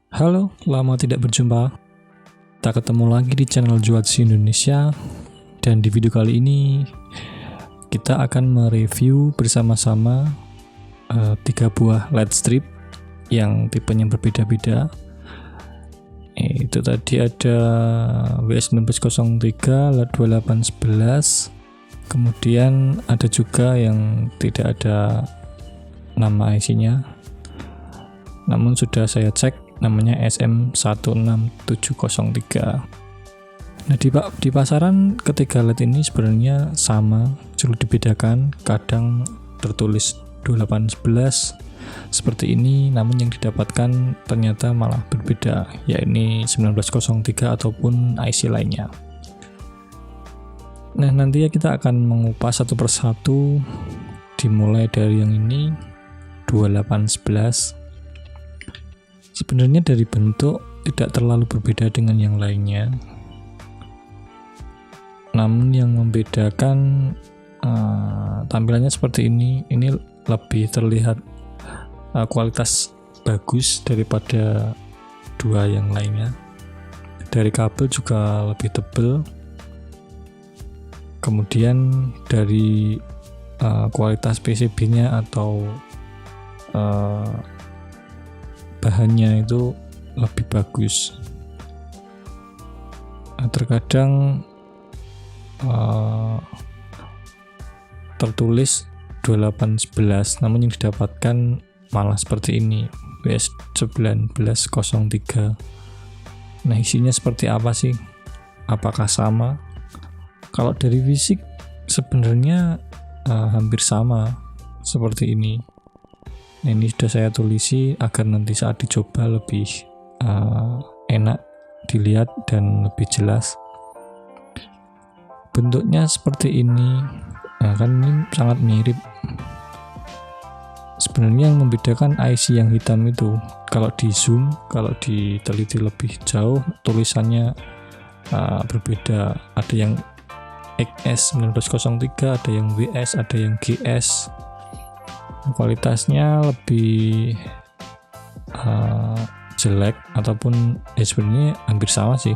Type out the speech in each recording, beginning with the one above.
Halo, lama tidak berjumpa. Kita ketemu lagi di channel Juatsi Indonesia. Dan di video kali ini kita akan mereview bersama-sama 3 buah LED strip yang tipenya berbeda-beda. Itu tadi ada WS1903 LED 2811. Kemudian ada juga yang tidak ada nama IC-nya, namun sudah saya cek namanya SM16703. Nah, di pasaran ketiga LED ini sebenarnya sama, cuma dibedakan kadang tertulis 2811 seperti ini, namun yang didapatkan ternyata malah berbeda, yakni 1903 ataupun IC lainnya. Nah, nanti ya kita akan mengupas satu persatu, dimulai dari yang ini 2811. Sebenarnya dari bentuk tidak terlalu berbeda dengan yang lainnya, namun yang membedakan tampilannya seperti ini lebih terlihat kualitas bagus daripada dua yang lainnya. Dari kabel juga lebih tebal, kemudian dari kualitas PCB-nya atau bahannya itu lebih bagus. Terkadang tertulis 2811, namun yang didapatkan malah seperti ini, WS1903. Nah, isinya seperti apa sih? Apakah sama? Kalau dari fisik sebenarnya hampir sama seperti ini. Nah, ini sudah saya tulisi agar nanti saat dicoba lebih enak dilihat dan lebih jelas. Bentuknya seperti ini. Nah, kan ini sangat mirip. Sebenarnya yang membedakan IC yang hitam itu, kalau di zoom, kalau diteliti lebih jauh, tulisannya berbeda. Ada yang XS1903, ada yang WS, ada yang GS. Kualitasnya lebih jelek ataupun sebenarnya hampir sama sih,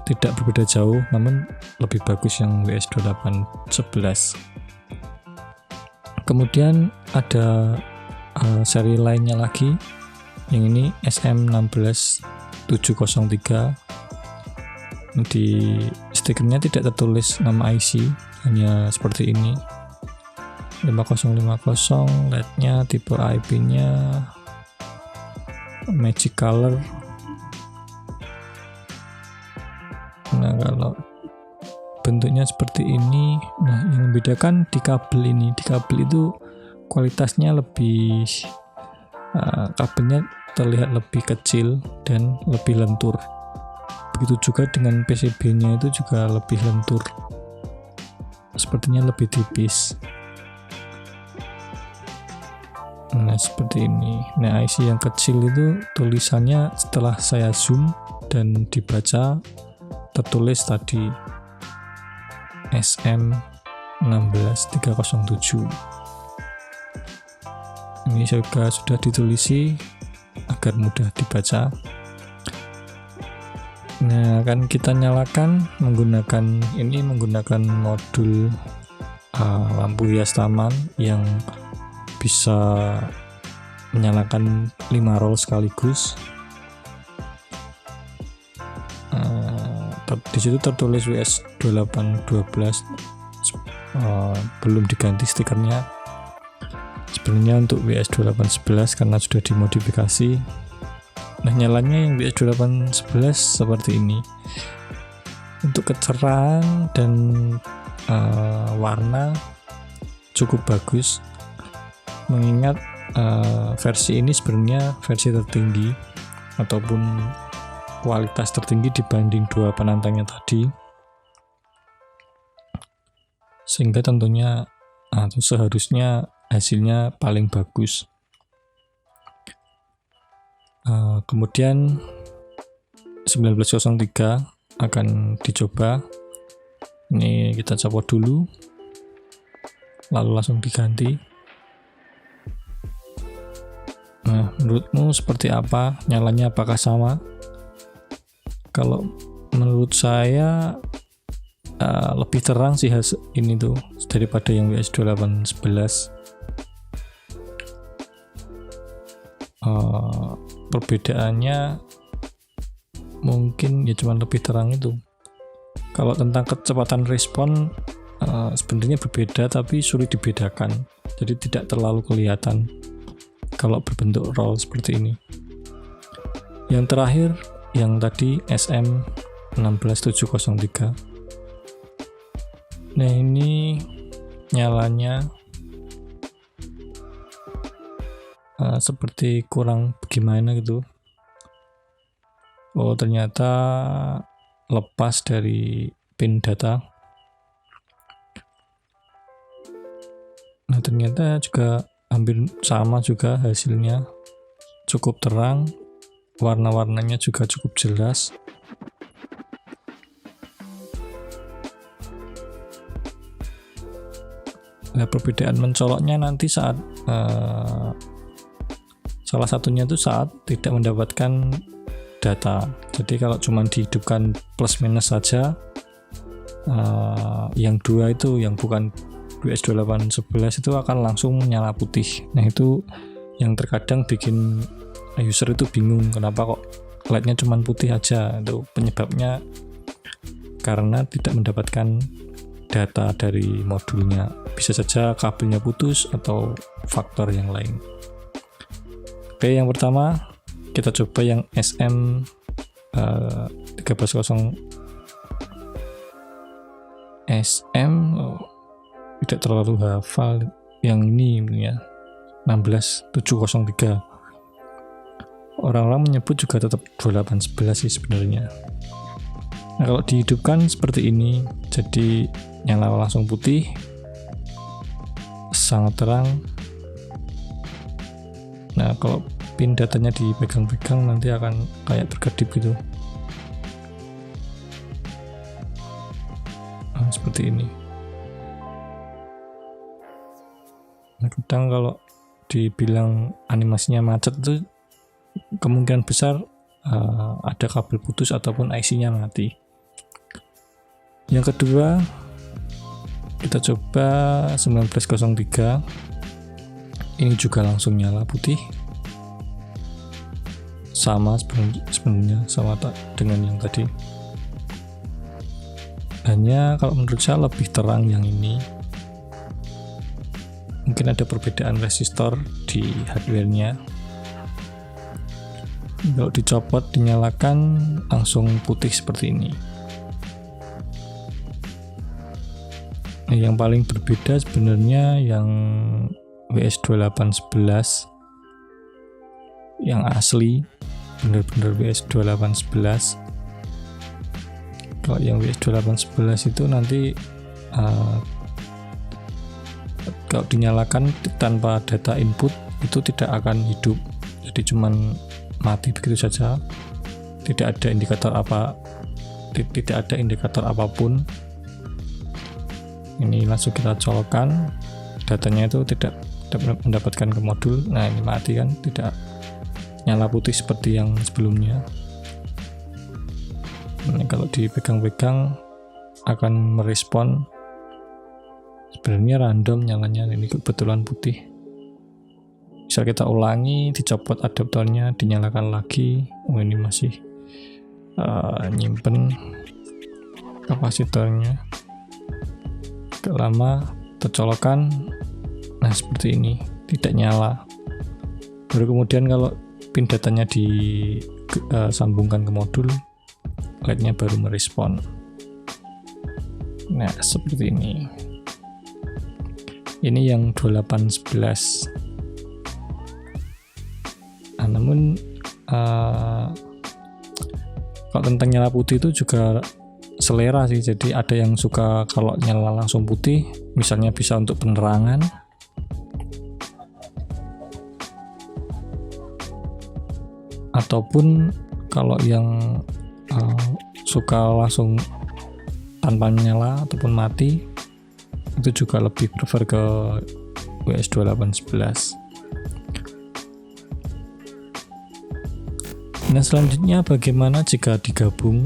tidak berbeda jauh, namun lebih bagus yang WS2811. Kemudian ada seri lainnya lagi, yang ini SM16703. Di stikernya tidak tertulis nama IC, hanya seperti ini, 5050, LED-nya tipe IP-nya magic color. Nah, kalau bentuknya seperti ini. Nah, yang membedakan di kabel ini, di kabel itu kualitasnya lebih kabelnya terlihat lebih kecil dan lebih lentur. Begitu juga dengan PCB-nya itu juga lebih lentur, sepertinya lebih tipis. Nah, seperti ini. Nah, IC yang kecil itu tulisannya setelah saya zoom dan dibaca tertulis tadi SM16307. Ini juga sudah ditulisi agar mudah dibaca. Nah, akan kita nyalakan menggunakan modul lampu hias taman yang bisa menyalakan 5 roll sekaligus. Di situ tertulis WS2812, belum diganti stikernya. Sebenarnya untuk WS2811 karena sudah dimodifikasi. Nah, nyalanya yang WS2811 seperti ini. Untuk kecerahan dan warna cukup bagus, mengingat versi ini sebenarnya versi tertinggi ataupun kualitas tertinggi dibanding dua penantangnya tadi, sehingga tentunya atau seharusnya hasilnya paling bagus. Kemudian 1903 akan dicoba. Ini kita copot dulu, lalu langsung diganti. Nah, menurutmu seperti apa? Nyalanya apakah sama? Kalau menurut saya lebih terang sih ini tuh daripada yang WS2811. Perbedaannya mungkin ya cuma lebih terang itu. Kalau tentang kecepatan respon sebenarnya berbeda tapi sulit dibedakan, jadi tidak terlalu kelihatan kalau berbentuk roll seperti ini. Yang terakhir yang tadi SM16703. Nah ini nyalanya seperti kurang bagaimana gitu. Oh ternyata lepas dari pin data. Nah ternyata juga hampir sama juga hasilnya, cukup terang, warna-warnanya juga cukup jelas. Nah perbedaan mencoloknya nanti saat salah satunya itu saat tidak mendapatkan data. Jadi kalau cuma dihidupkan plus minus saja, yang dua itu yang bukan WS2811 itu akan langsung nyala putih. Nah itu yang terkadang bikin user itu bingung kenapa kok LED-nya cuma putih aja. Itu penyebabnya karena tidak mendapatkan data dari modulnya. Bisa saja kabelnya putus atau faktor yang lain. Oke, yang pertama kita coba yang SM310 SM tidak terlalu hafal yang ini ya, 16703. Orang-orang menyebut juga tetap 2811 sih sebenarnya. Nah kalau dihidupkan seperti ini, jadi nyala langsung putih, sangat terang. Nah kalau pin datanya dipegang-pegang nanti akan kayak berkedip gitu. Nah, seperti ini. Nah, kadang kalau dibilang animasinya macet itu kemungkinan besar ada kabel putus ataupun IC-nya mati. Yang kedua kita coba 1903. Ini juga langsung nyala putih, sama sebenarnya sama dengan yang tadi, hanya kalau menurut saya lebih terang yang ini. Mungkin ada perbedaan resistor di hardware-nya. Kalau dicopot dinyalakan langsung putih seperti ini. Nah, yang paling berbeda sebenarnya yang WS2811 yang asli, benar-benar WS2811. Kalau yang WS2811 itu nanti kalau dinyalakan tanpa data input itu tidak akan hidup, jadi cuman mati begitu saja, tidak ada indikator apapun. Ini langsung kita colokkan, datanya itu tidak mendapatkan ke modul. Nah ini mati kan, tidak nyala putih seperti yang sebelumnya. Nah, kalau dipegang-pegang akan merespon, sebenarnya random nyalanya, ini kebetulan putih. Bisa kita ulangi, dicopot adaptornya, dinyalakan lagi. Oh ini masih nyimpen kapasitornya, agak lama, tercolokkan. Nah seperti ini, tidak nyala. Baru kemudian kalau pin datanya disambungkan ke modul, LED-nya baru merespon. Nah seperti ini. Ini yang 2811. Nah, namun kalau tentang nyala putih itu juga selera sih. Jadi ada yang suka kalau nyala langsung putih, misalnya bisa untuk penerangan. Ataupun kalau yang suka langsung tanpa nyala ataupun mati, itu juga lebih prefer ke WS2811. Nah, selanjutnya bagaimana jika digabung?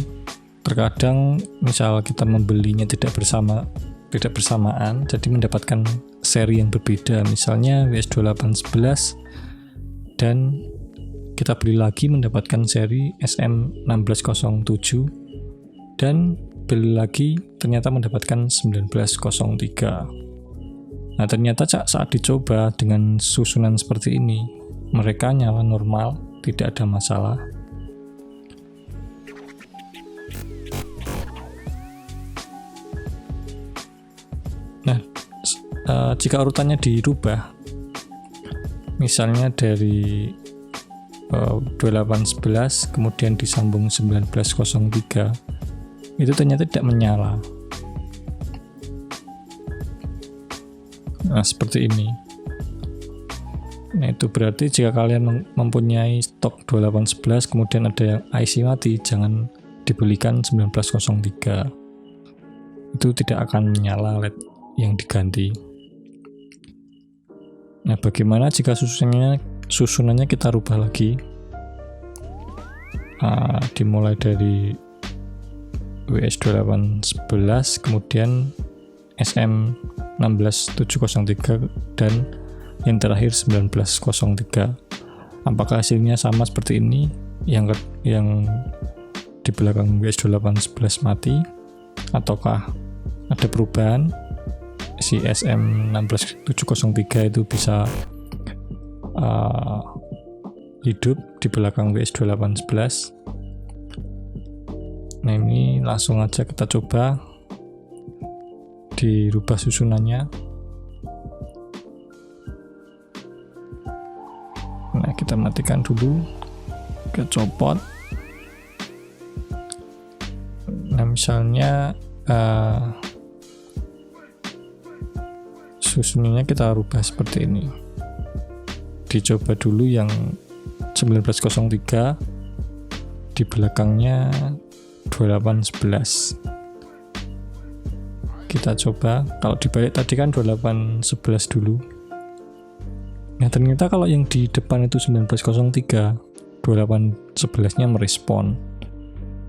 Terkadang misal kita membelinya tidak bersamaan, jadi mendapatkan seri yang berbeda, misalnya WS2811 dan kita beli lagi mendapatkan seri SM1607 dan beli lagi ternyata mendapatkan 1903. Nah, ternyata saat dicoba dengan susunan seperti ini, mereka nyala normal, tidak ada masalah. Nah, jika urutannya dirubah, misalnya dari 2811 kemudian disambung 1903, itu ternyata tidak menyala. Nah, seperti ini. Nah, itu berarti jika kalian mempunyai stok 2811 kemudian ada yang IC mati, jangan dibelikan 1903. Itu tidak akan menyala LED yang diganti. Nah, bagaimana jika susunannya kita rubah lagi? Dimulai dari WS2811 kemudian SM16703 dan yang terakhir 1903. Apakah hasilnya sama seperti ini? Yang di belakang WS2811 mati, ataukah ada perubahan? Si SM16703 itu bisa hidup di belakang WS2811. Nah, ini langsung aja kita coba dirubah susunannya. Nah, kita matikan dulu, kita copot. Nah, misalnya susunannya kita rubah seperti ini. Dicoba dulu yang 1903, di belakangnya 2811. Kita coba, kalau dibalik tadi kan 2811 dulu. Nah, ternyata kalau yang di depan itu 1903, 2811-nya merespon.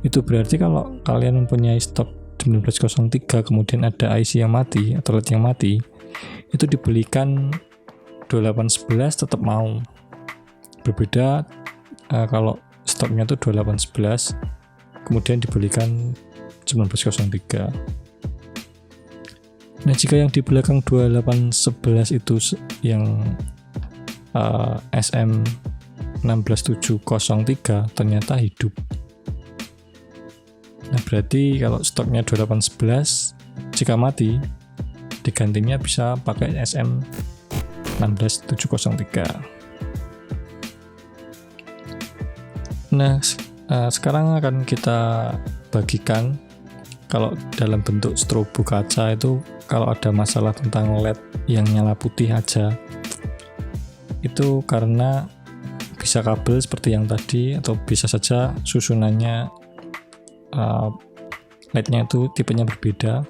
Itu berarti kalau kalian mempunyai stok 1903 kemudian ada IC yang mati atau LED yang mati, itu dibelikan 2811 tetap mau. Berbeda kalau stoknya itu 2811 kemudian dibelikan 1903. Nah, jika yang di belakang 2811 itu yang SM16703 ternyata hidup. Nah, berarti kalau stoknya 2811 jika mati digantinya bisa pakai SM16703. Nah, sekarang akan kita bagikan kalau dalam bentuk strobo kaca itu, kalau ada masalah tentang LED yang nyala putih aja, itu karena bisa kabel seperti yang tadi, atau bisa saja susunannya LED-nya itu tipenya berbeda.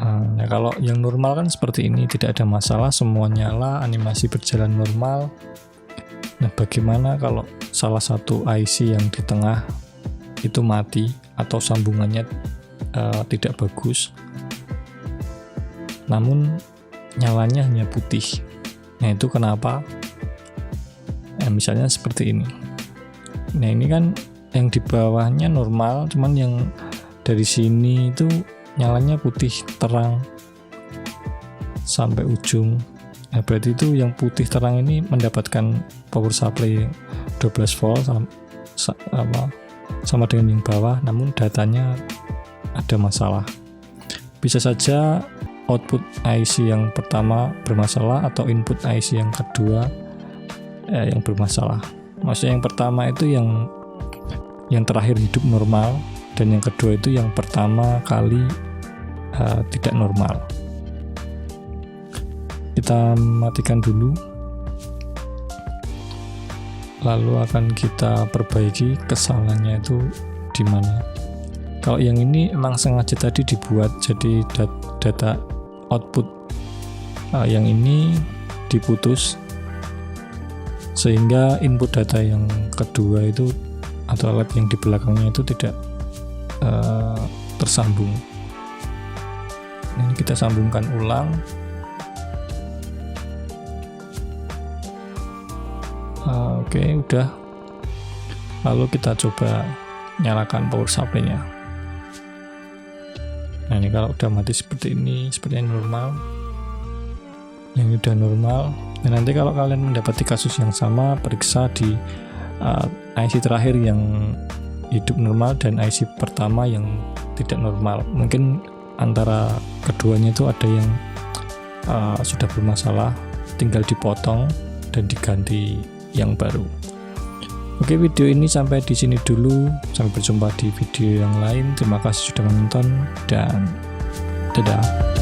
Nah, kalau yang normal kan seperti ini, tidak ada masalah, semua nyala, animasi berjalan normal. Nah, bagaimana kalau salah satu IC yang di tengah itu mati atau sambungannya tidak bagus, namun nyalanya hanya putih? Nah, itu kenapa? Nah, misalnya seperti ini. Nah, ini kan yang di bawahnya normal, cuman yang dari sini itu nyalanya putih terang sampai ujung. Nah, berarti itu yang putih terang ini mendapatkan power supply 12 volt sama dengan yang bawah, namun datanya ada masalah. Bisa saja output IC yang pertama bermasalah atau input IC yang kedua yang bermasalah. Maksudnya yang pertama itu yang terakhir hidup normal, dan yang kedua itu yang pertama kali tidak normal. Kita matikan dulu, lalu akan kita perbaiki kesalahannya itu di mana. Kalau yang ini emang sengaja tadi dibuat jadi data output yang ini diputus sehingga input data yang kedua itu atau LED yang di belakangnya itu tidak tersambung. Ini kita sambungkan ulang. Oke, udah. Lalu kita coba nyalakan power supply-nya. Nah, ini kalau udah mati seperti ini, sepertinya normal. Yang udah normal. Dan nanti kalau kalian mendapati kasus yang sama, periksa di IC terakhir yang hidup normal dan IC pertama yang tidak normal. Mungkin antara keduanya itu ada yang sudah bermasalah, tinggal dipotong dan diganti yang baru. Oke, video ini sampai di sini dulu. Sampai berjumpa di video yang lain. Terima kasih sudah menonton dan dadah.